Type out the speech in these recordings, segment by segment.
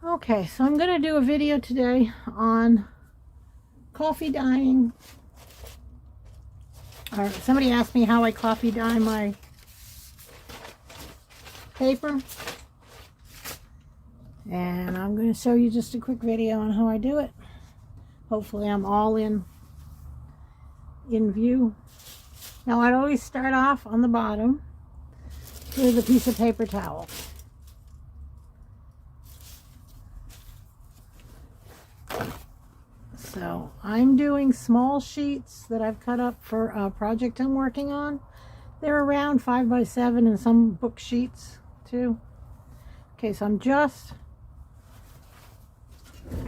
Okay, so I'm going to do a video today on coffee dyeing. Somebody asked me how I coffee dye my paper. And I'm going to show you just a quick video on how I do it. Hopefully I'm all in view. Now I'd always start off on the bottom with a piece of paper towel. So I'm doing small sheets that I've cut up for a project I'm working on. They're around 5 by 7 and some book sheets too. Okay, so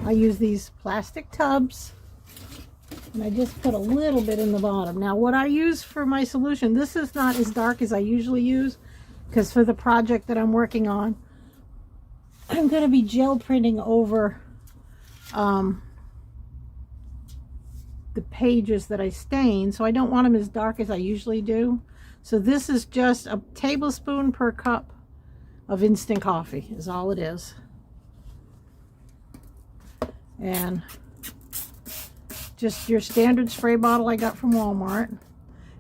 I use these plastic tubs and I just put a little bit in the bottom. Now what I use for my solution, this is not as dark as I usually use because for the project that I'm working on, I'm going to be gel printing over the pages that I stain, so I don't want them as dark as I usually do. So this is just a tablespoon per cup of instant coffee is all it is. And just your standard spray bottle I got from Walmart.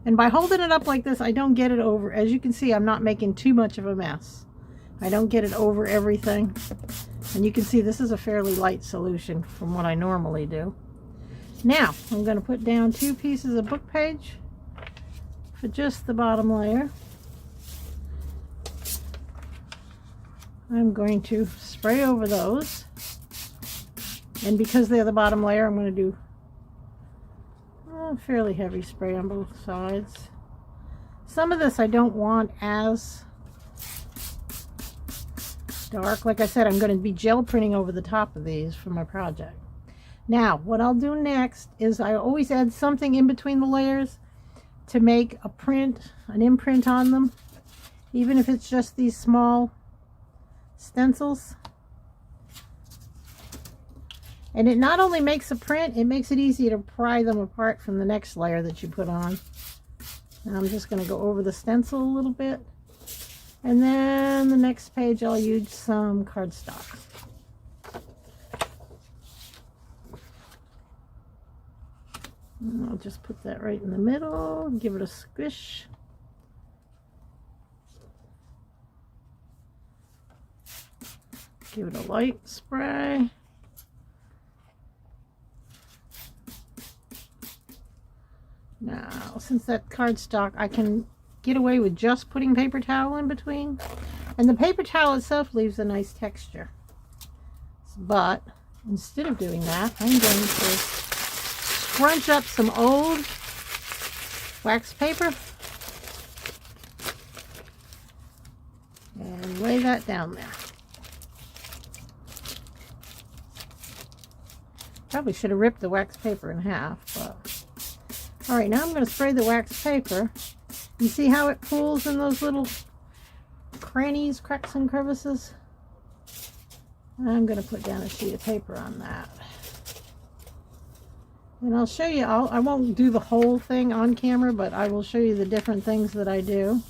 And by holding it up like this, I don't get it over. As you can see, I'm not making too much of a mess. I don't get it over everything. And you can see this is a fairly light solution from what I normally do. Now, I'm going to put down 2 pieces of book page for just the bottom layer. I'm going to spray over those. And because they're the bottom layer, I'm going to do a fairly heavy spray on both sides. Some of this I don't want as dark. Like I said, I'm going to be gel printing over the top of these for my project. Now, what I'll do next is I always add something in between the layers to make a print, an imprint on them, even if it's just these small stencils. And it not only makes a print, it makes it easy to pry them apart from the next layer that you put on. Now I'm just going to go over the stencil a little bit. And then the next page I'll use some cardstock. And I'll just put that right in the middle, give it a squish. Give it a light spray. Now, since that cardstock, I can get away with just putting paper towel in between. And the paper towel itself leaves a nice texture. But instead of doing that, I'm going to scrunch up some old wax paper and lay that down there. Probably should have ripped the wax paper in half, but all right, now I'm going to spray the wax paper. You see how it pools in those little crannies, cracks and crevices? I'm going to put down a sheet of paper on that. And I'll show you, I won't do the whole thing on camera, but I will show you the different things that I do.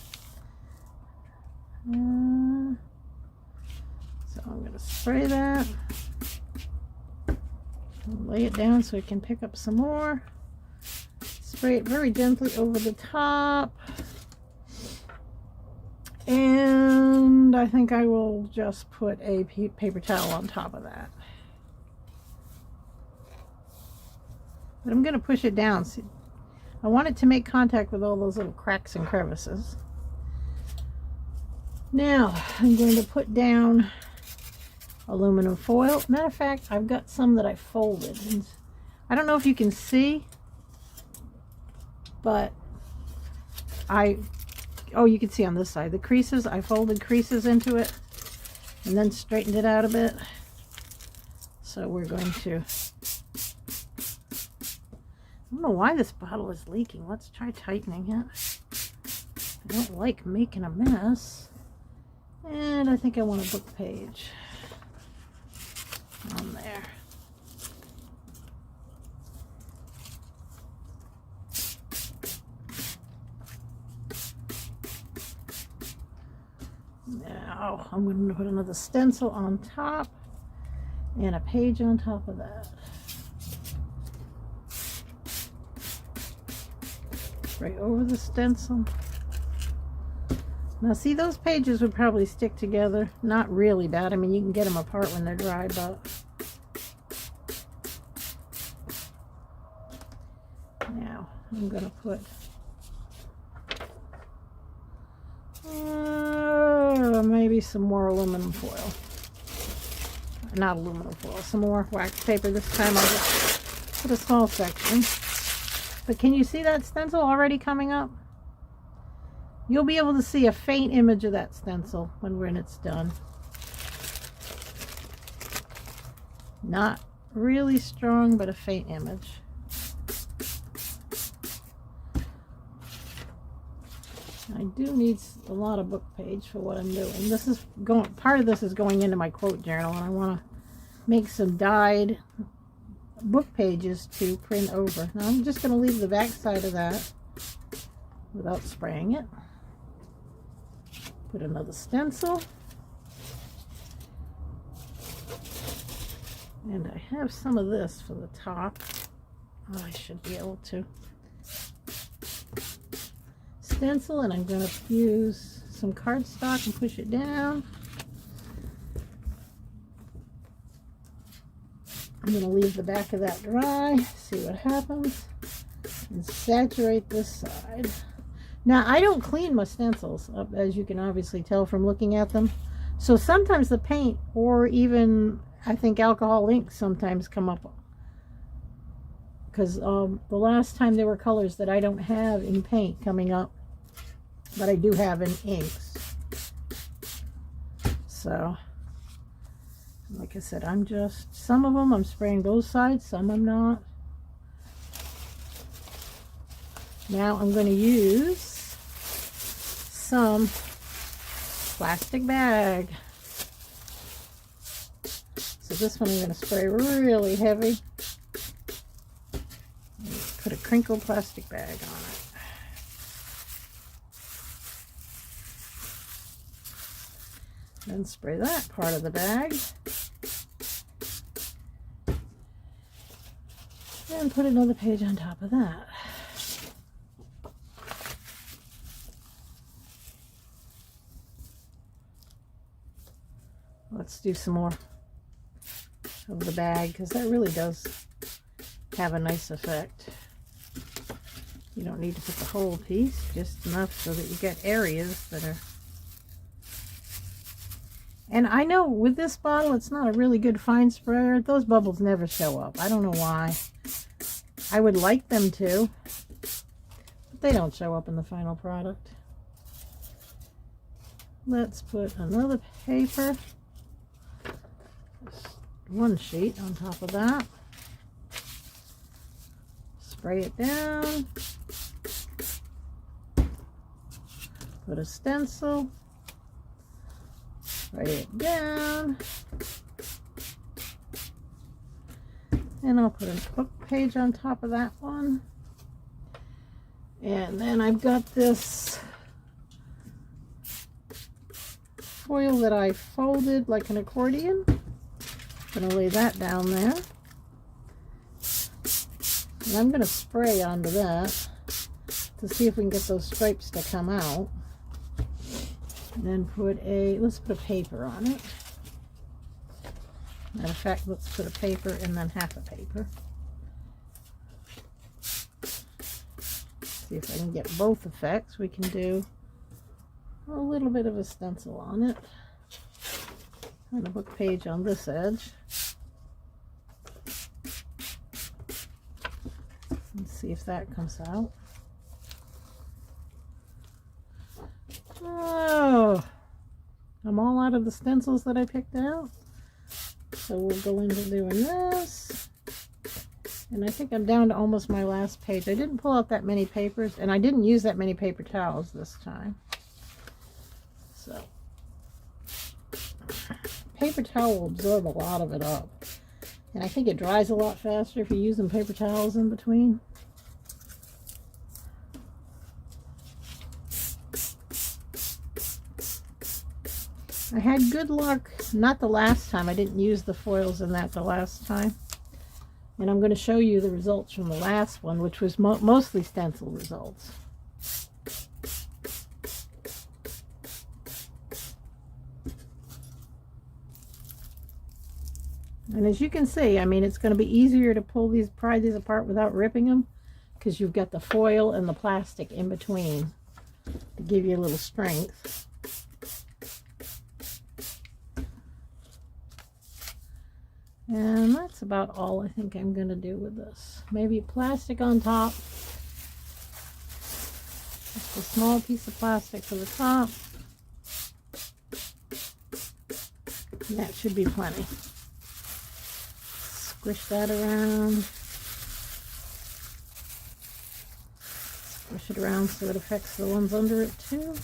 So I'm going to spray that. Lay it down so it can pick up some more. Spray it very gently over the top. And I think I will just put a paper towel on top of that. But I'm going to push it down. See, I want it to make contact with all those little cracks and crevices. Now I'm going to put down aluminum foil. Matter of fact, I've got some that I folded. And I don't know if you can see, but oh, you can see on this side, the creases, I folded creases into it and then straightened it out a bit. So we're going to, I don't know why this bottle is leaking. Let's try tightening it. I don't like making a mess. And I think I want a book page on there. Now I'm going to put another stencil on top. and a page on top of that. Right over the stencil. Now see, those pages would probably stick together. Not really bad. I mean, you can get them apart when they're dry, but now I'm going to put maybe some more aluminum foil. Not aluminum foil, some more wax paper. This time I'll just put a small section. But can you see that stencil already coming up? You'll be able to see a faint image of that stencil when it's done. Not really strong, but a faint image. I do need a lot of book page for what I'm doing. This is going, part of this is going into my quote journal, and I want to make some dyed book pages to print over. Now I'm just going to leave the back side of that without spraying it. Put another stencil. And I have some of this for the top. Oh, I should be able to. Stencil, and I'm going to use some cardstock and push it down. I'm going to leave the back of that dry, see what happens, and saturate this side. Now, I don't clean my stencils up, as you can obviously tell from looking at them. So sometimes the paint, or even I think alcohol ink, sometimes come up. Because the last time there were colors that I don't have in paint coming up, but I do have in inks. So, like I said, I'm just, some of them I'm spraying both sides, some I'm not. Now I'm going to use some plastic bag. So this one I'm going to spray really heavy. Put a crinkled plastic bag on it. Then spray that part of the bag. And put another page on top of that. Let's do some more of the bag, because that really does have a nice effect. You don't need to put the whole piece, just enough so that you get areas that are... And I know with this bottle, it's not a really good fine sprayer. Those bubbles never show up. I don't know why. I would like them to, but they don't show up in the final product. Let's put another paper, just one sheet on top of that. Spray it down. Put a stencil. Spray it down. And I'll put a book page on top of that one. And then I've got this foil that I folded like an accordion. I'm going to lay that down there. And I'm going to spray onto that to see if we can get those stripes to come out. And then put a, let's put a paper on it. Matter of fact, let's put a paper and then half a paper. See if I can get both effects. We can do a little bit of a stencil on it. And a book page on this edge. Let's see if that comes out. Oh, I'm all out of the stencils that I picked out. So we'll go into doing this. And I think I'm down to almost my last page. I didn't pull out that many papers, and I didn't use that many paper towels this time. So, paper towel will absorb a lot of it up. And I think it dries a lot faster if you're using paper towels in between. I had good luck, not the last time. I didn't use the foils in that the last time. And I'm going to show you the results from the last one, which was mostly stencil results. And as you can see, I mean, it's going to be easier to pry these apart without ripping them, because you've got the foil and the plastic in between to give you a little strength. And that's about all I think I'm going to do with this. Maybe plastic on top. Just a small piece of plastic for the top. And that should be plenty. Squish that around. Squish it around so it affects the ones under it too.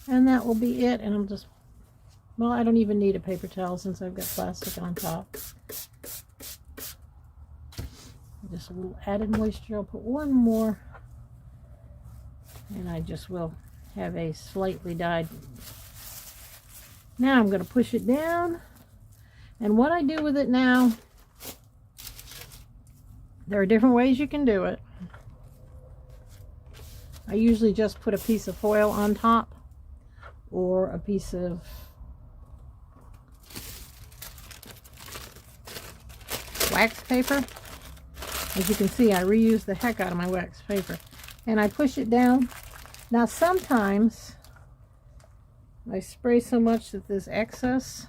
And that will be it. And I'm just, well, I don't even need a paper towel since I've got plastic on top. Just a little added moisture. I'll put one more. And I just will have a slightly dyed. Now I'm going to push it down. And what I do with it now, there are different ways you can do it. I usually just put a piece of foil on top or a piece of wax paper. As you can see, I reuse the heck out of my wax paper. And I push it down. Now sometimes I spray so much that there's excess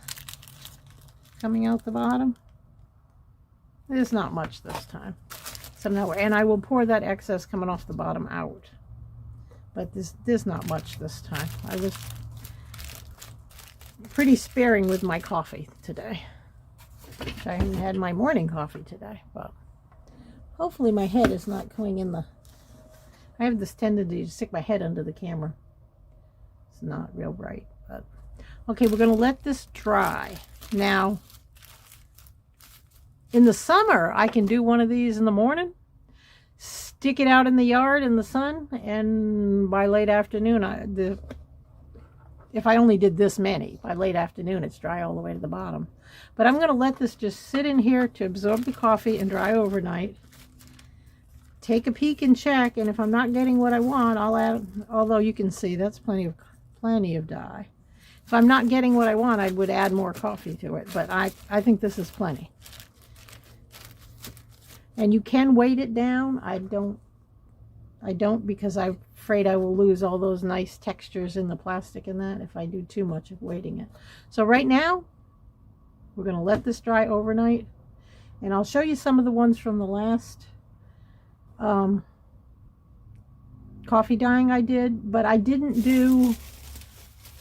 coming out the bottom. There's not much this time. And I will pour that excess coming off the bottom out. But there's not much this time. I was pretty sparing with my coffee today. I haven't had my morning coffee today, but hopefully my head is not going in the... I have this tendency to stick my head under the camera. It's not real bright, but... Okay, we're going to let this dry. Now, in the summer, I can do one of these in the morning, stick it out in the yard in the sun, and by late afternoon, if I only did this many, by late afternoon, it's dry all the way to the bottom. But I'm going to let this just sit in here to absorb the coffee and dry overnight. Take a peek and check, and if I'm not getting what I want, I'll add, although you can see that's plenty of dye. If I'm not getting what I want, I would add more coffee to it, but I think this is plenty. And you can weight it down. I don't because I'm afraid I will lose all those nice textures in the plastic and that if I do too much of weighting it. So right now, we're going to let this dry overnight, and I'll show you some of the ones from the last coffee dyeing I did, but I didn't do,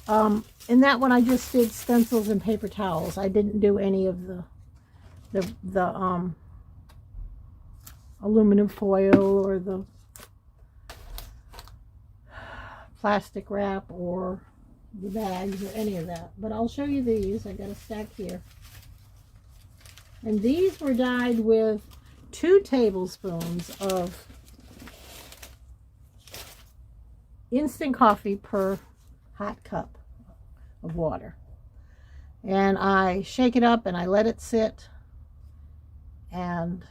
in that one I just did stencils and paper towels. I didn't do any of the aluminum foil or the plastic wrap or the bags or any of that. But I'll show you these. I got a stack here. And these were dyed with 2 tablespoons of instant coffee per hot cup of water. And I shake it up and I let it sit. And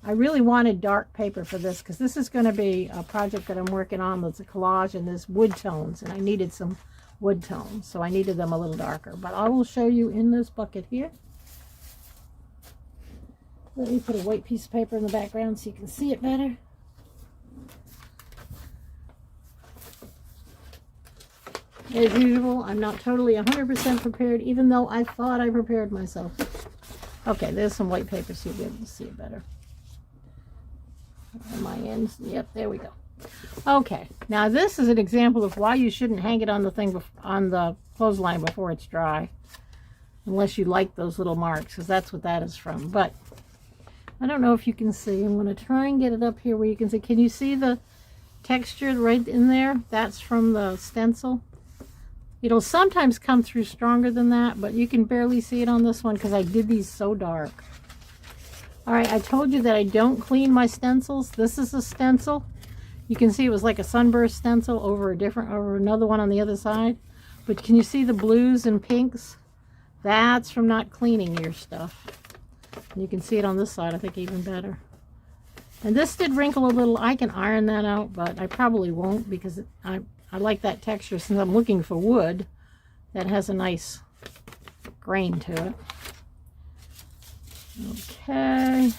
I really wanted dark paper for this because this is going to be a project that I'm working on that's a collage, and there's wood tones, and I needed some wood tones, so I needed them a little darker. But I will show you in this bucket here. Let me put a white piece of paper in the background so you can see it better. As usual, I'm not totally 100% prepared, even though I thought I prepared myself. Okay, there's some white paper so you'll be able to see it better. On my ends, yep, there we go. Okay, now this is an example of why you shouldn't hang it on the thing on the clothesline before it's dry, unless you like those little marks, because that's what that is from. But I don't know if you can see. I'm going to try and get it up here where you can see. Can you see the texture right in there? That's from the stencil. It'll sometimes come through stronger than that, but you can barely see it on this one because I did these so dark. All right, I told you that I don't clean my stencils. This is a stencil. You can see it was like a sunburst stencil over another one on the other side. But can you see the blues and pinks? That's from not cleaning your stuff. And you can see it on this side, I think, even better. And this did wrinkle a little. I can iron that out, but I probably won't because I like that texture since I'm looking for wood that has a nice grain to it. Okay.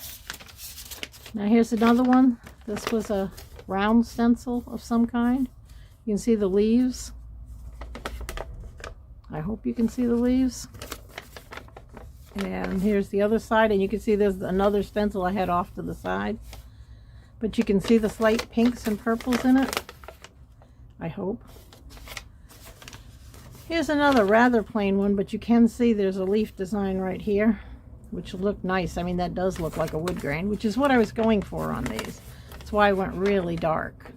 Now here's another one. This was a round stencil of some kind. You can see the leaves. I hope you can see the leaves. And here's the other side, and you can see there's another stencil I had off to the side. But you can see the slight pinks and purples in it. I hope. Here's another rather plain one, but you can see there's a leaf design right here, which will look nice. I mean, that does look like a wood grain, which is what I was going for on these. That's why I went really dark.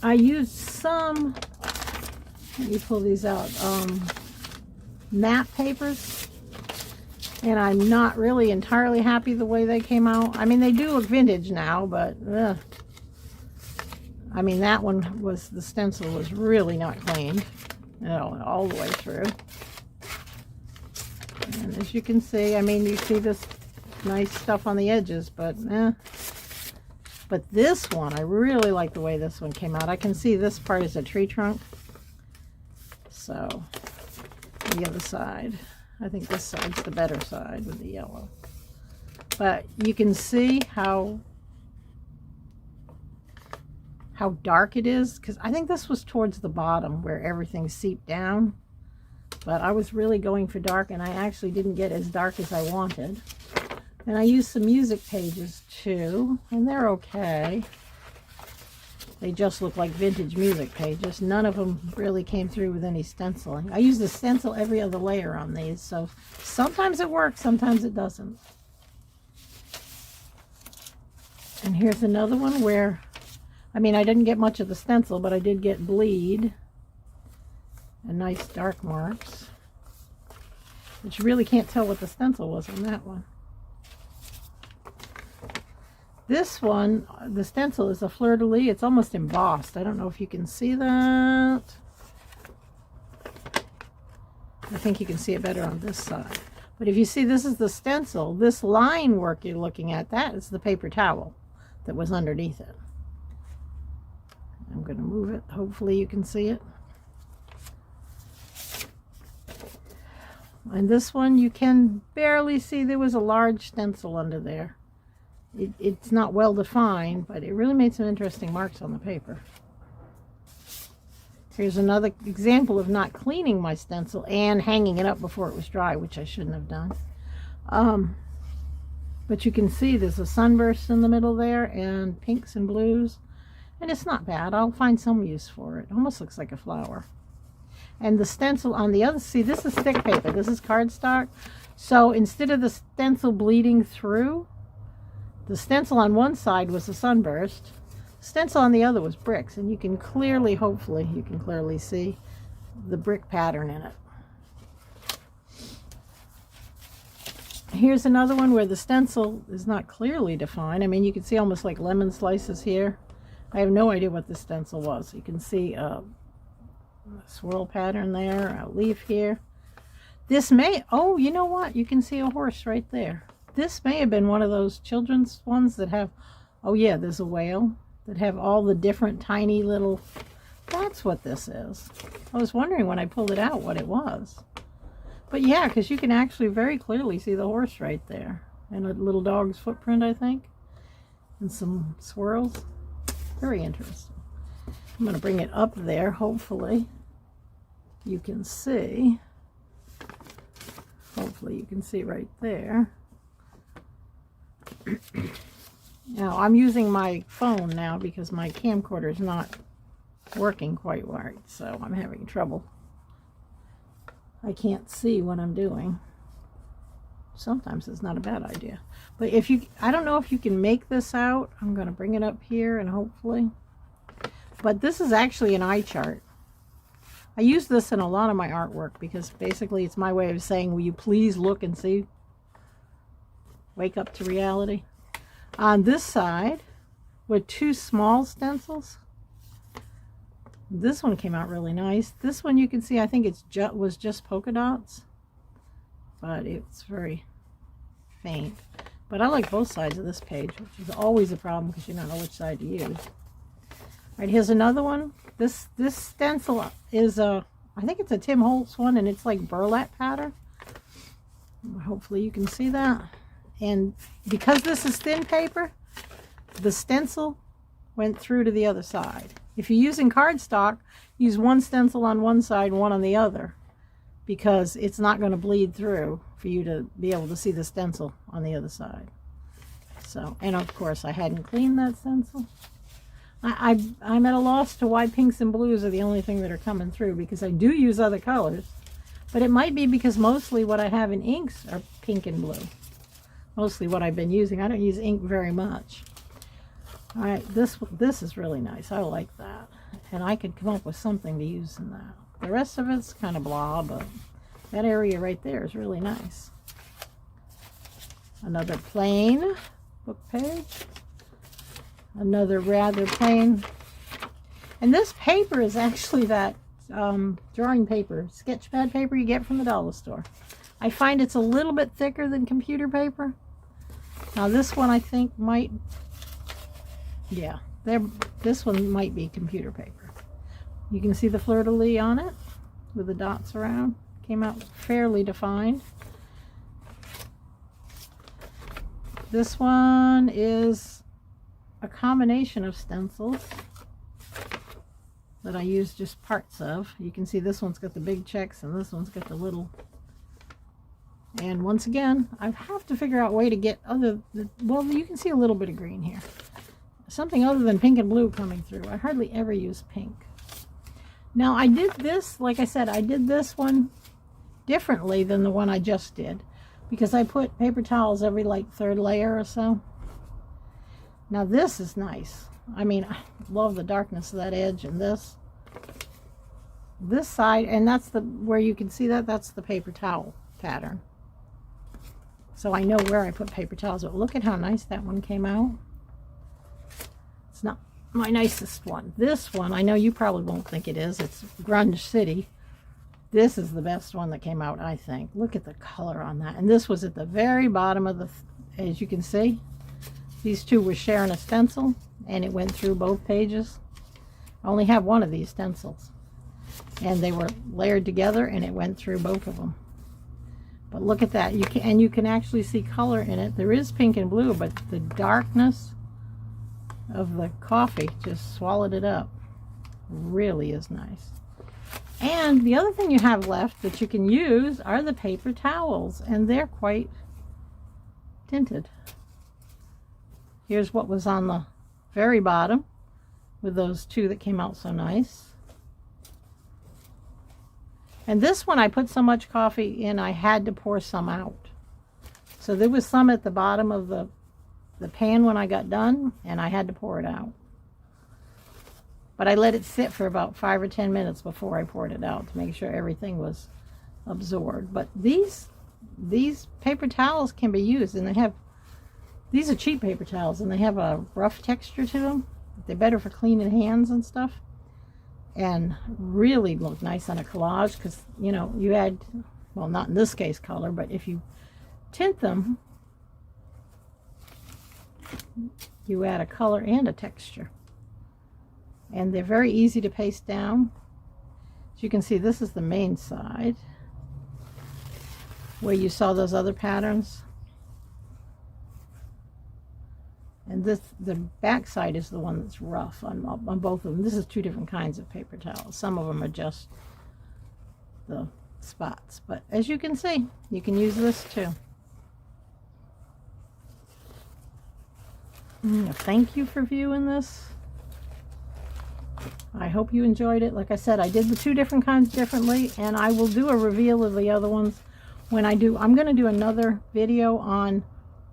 I used some, let me pull these out, matte papers, and I'm not really entirely happy the way they came out. I mean, they do look vintage now, but I mean, that one was, the stencil was really not cleaned, you know, all the way through. And as you can see, I mean, you see this nice stuff on the edges, but But this one, I really like the way this one came out. I can see this part is a tree trunk. So, the other side. I think this side's the better side with the yellow. But you can see how dark it is, because I think this was towards the bottom where everything seeped down. But I was really going for dark, and I actually didn't get as dark as I wanted. And I used some music pages too, and they're okay. They just look like vintage music pages. None of them really came through with any stenciling. I use the stencil every other layer on these, so sometimes it works, sometimes it doesn't. And here's another one where, I mean, I didn't get much of the stencil, but I did get bleed and nice dark marks. But you really can't tell what the stencil was on that one. This one, the stencil is a fleur-de-lis. It's almost embossed. I don't know if you can see that. I think you can see it better on this side. But if you see, this is the stencil. This line work you're looking at, that is the paper towel that was underneath it. I'm going to move it. Hopefully you can see it. And this one, you can barely see. There was a large stencil under there. It's not well defined, but it really made some interesting marks on the paper. Here's another example of not cleaning my stencil and hanging it up before it was dry, which I shouldn't have done. But you can see there's a sunburst in the middle there, and pinks and blues. And it's not bad. I'll find some use for it. It almost looks like a flower. And the stencil on the other, see, this is thick paper. This is cardstock. So instead of the stencil bleeding through, the stencil on one side was a sunburst. The stencil on the other was bricks. And you can clearly, hopefully, you can clearly see the brick pattern in it. Here's another one where the stencil is not clearly defined. I mean, you can see almost like lemon slices here. I have no idea what the stencil was. You can see a swirl pattern there, a leaf here. This may, oh, you know what? You can see a horse right there. This may have been one of those children's ones that have, oh yeah, there's a whale, that have all the different tiny little, that's what this is. I was wondering when I pulled it out what it was. But yeah, because you can actually very clearly see the horse right there. And a little dog's footprint, I think. And some swirls. Very interesting. I'm going to bring it up there, hopefully you can see. Hopefully you can see right there. Now, I'm using my phone now because my camcorder is not working quite right, so I'm having trouble. I can't see what I'm doing. Sometimes it's not a bad idea. But if you, I don't know if you can make this out. I'm going to bring it up here and hopefully. But this is actually an eye chart. I use this in a lot of my artwork because basically it's my way of saying, will you please look and see? Wake up to reality. On this side, with two small stencils, This one came out really nice. This one you can see, I think it's was just polka dots, but it's very faint. But I like both sides of this page, which is always a problem because you don't know which side to use. All right, here's another one. This stencil is I think it's a Tim Holtz one, and it's like burlap pattern. Hopefully you can see that. And because this is thin paper, the stencil went through to the other side. If you're using cardstock, use one stencil on one side, one on the other, because it's not going to bleed through for you to be able to see the stencil on the other side. So, and of course I hadn't cleaned that stencil. I'm at a loss to why pinks and blues are the only thing that are coming through, because I do use other colors, but it might be because mostly what I have in inks are pink and blue. Mostly what I've been using. I don't use ink very much. All right, this is really nice. I like that. And I could come up with something to use in that. The rest of it's kind of blah, but that area right there is really nice. Another plain book page. Another rather plain. And this paper is actually that drawing paper, sketch pad paper you get from the dollar store. I find it's a little bit thicker than computer paper. Now this one I think might, yeah, this one might be computer paper. You can see the fleur-de-lis on it with the dots around. Came out fairly defined. This one is a combination of stencils that I use just parts of. You can see this one's got the big checks and this one's got the little. And once again, I have to figure out a way to get well, you can see a little bit of green here. Something other than pink and blue coming through. I hardly ever use pink. Now I did this, like I said, I did this one differently than the one I just did, because I put paper towels every like third layer or so. Now this is nice. I mean, I love the darkness of that edge, and this side, and that's where you can see that's the paper towel pattern. So I know where I put paper towels, but look at how nice that one came out. It's not my nicest one. This one, I know you probably won't think it is. It's Grunge City. This is the best one that came out, I think. Look at the color on that. And this was at the very bottom of the, as you can see, these two were sharing a stencil, and it went through both pages. I only have one of these stencils, and they were layered together, and it went through both of them. But look at that. You can actually see color in it. There is pink and blue, but the darkness of the coffee just swallowed it up. Really is nice. And the other thing you have left that you can use are the paper towels, and they're quite tinted. Here's what was on the very bottom with those two that came out so nice. And this one I put so much coffee in I had to pour some out. So there was some at the bottom of the pan when I got done, and I had to pour it out. But I let it sit for about 5 or 10 minutes before I poured it out to make sure everything was absorbed. But these paper towels can be used, and these are cheap paper towels, and they have a rough texture to them. They're better for cleaning hands and stuff, and really look nice on a collage, because, you know, you add, well, not in this case color, but if you tint them, you add a color and a texture. And they're very easy to paste down. As you can see, this is the main side where you saw those other patterns. And the back side is the one that's rough on both of them. This is two different kinds of paper towels. Some of them are just the spots. But as you can see, you can use this too. Thank you for viewing this. I hope you enjoyed it. Like I said, I did the two different kinds differently, and I will do a reveal of the other ones when I do. I'm going to do another video on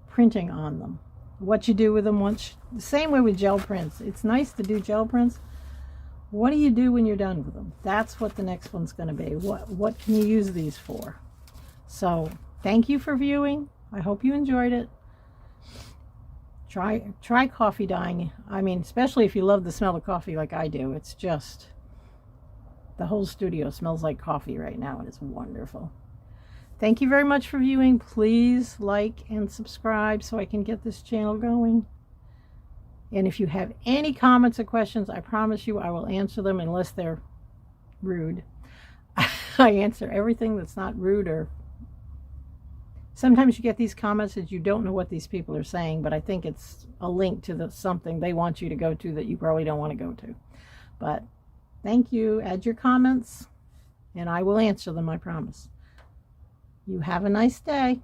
printing on them. What you do with them the same way with gel prints. It's nice to do gel prints. What do you do when you're done with them? That's what the next one's going to be. What can you use these for? So thank you for viewing. I hope you enjoyed it. Try coffee dyeing. I mean, especially if you love the smell of coffee like I do. It's just The whole studio smells like coffee right now, and it's wonderful. Thank you very much for viewing. Please like and subscribe so I can get this channel going. And if you have any comments or questions, I promise you I will answer them unless they're rude. I answer everything that's not rude. Or sometimes you get these comments that you don't know what these people are saying, but I think it's a link to something they want you to go to that you probably don't want to go to. But thank you. Add your comments and I will answer them, I promise. You have a nice day.